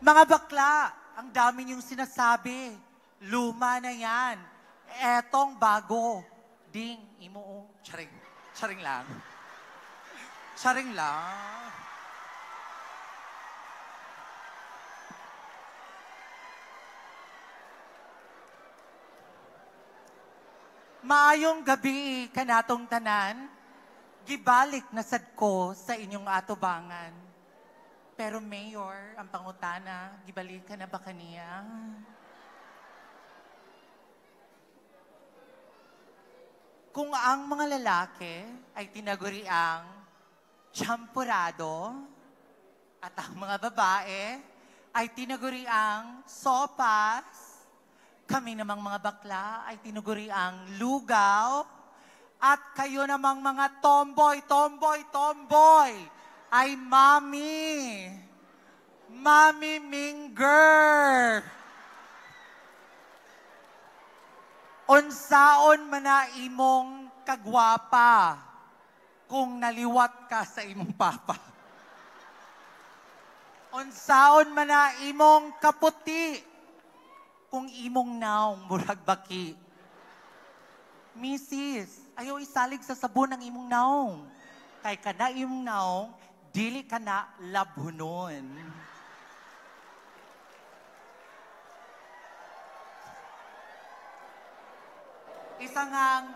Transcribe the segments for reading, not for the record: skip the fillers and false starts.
Mga bakla, ang dami niyong sinasabi. Luma na yan. Etong bago. Ding, imo, charing. Charing lang. Charing lang. Maayong gabi kanatong tanan. Gibalik na sad ko sa inyong atubangan. Pero Mayor, ang pangutana, gibalik ka na ba kaniya? Kung ang mga lalaki ay tinaguri ang champurado at ang mga babae ay tinaguri ang sopas, kami namang mga bakla ay tinaguri ang lugaw, at kayo namang mga tomboy ay mami. Mami Minger. Unsaon man na imong kagwapa kung naliwat ka sa imong papa. Unsaon man na imong kaputi kung imong naong murag baki. Mrs., ayaw isalig sa sabon ng imong naong. Kay kada imong naong, dili ka na labhunon. Isa ngang,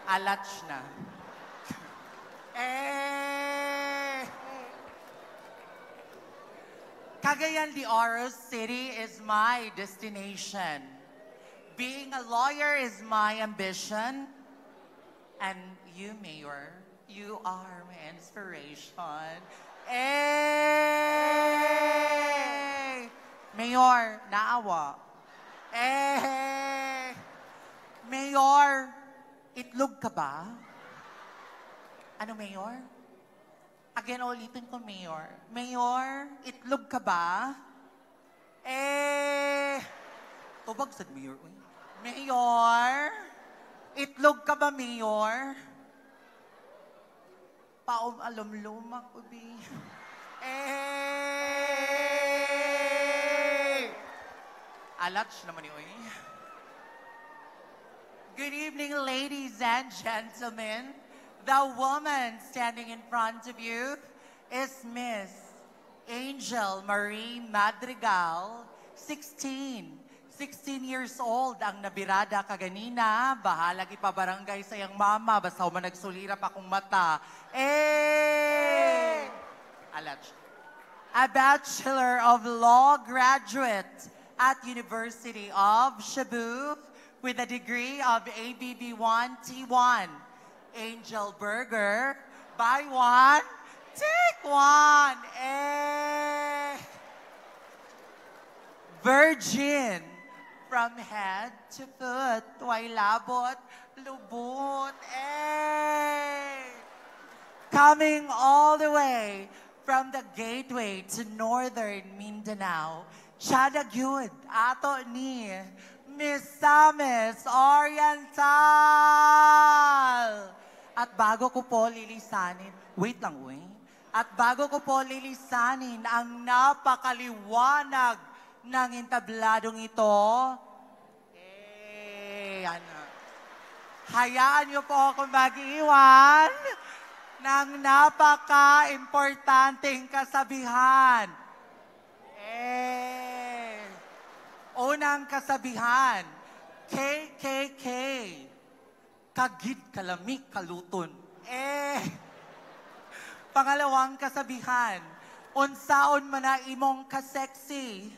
Alach na. Cagayan de Oro City is my destination. Being a lawyer is my ambition. And you, Mayor, you are my inspiration. Mayor, naawa. Mayor, itlog ka ba? Ano, Mayor? Again, ulitin ko, Mayor. Mayor, itlog ka ba? Tubag sa Mayor. Mayor, itlog ka ba, Mayor? Alum-lumak, ubi. Alach naman yun. Good evening, ladies and gentlemen. The woman standing in front of you is Miss Angel Marie Madrigal, 16 years old ang nabirada kaganina. Bahala ipabarangay sa iyang mama. Basta man nagsulirap akong mata. A Bachelor of Law graduate at University of Cebu with a degree of ABB1 T1. Angel Burger, buy one, take one. Virgin from head to foot, way labot, lubot. Coming all the way from the gateway to northern Mindanao, Chadagyud, ato ni Miss Samis Oriental. At bago ko po lilisanin, wait lang, uy. At bago ko po lilisanin ang napakaliwanag ng entabladong ito, hayaan niyo po akong mag-iwan ng napaka-importanteng kasabihan. Unang kasabihan, KKK. Kagid kalamik kaluton. Pangalawang kasabihan, unsaon man na imong ka-sexy.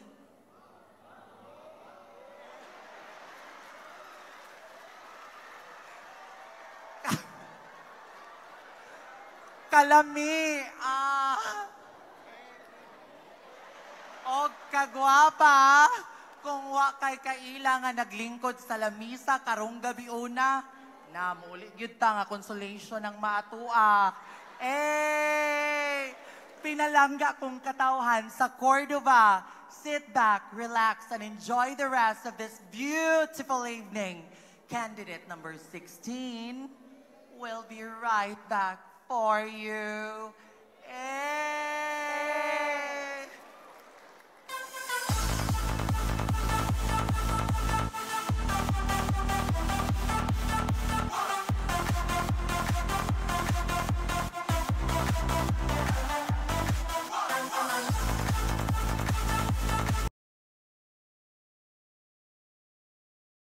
Kalami. Og kagwapa. Kung wa kay kaila nga naglingkod sa lamisa karong gabi una, na muli gyud ta nga consolation ng maatua. pinalangga kong katauhan sa Cordova. Sit back, relax, and enjoy the rest of this beautiful evening. Candidate number 16 will be right back for you.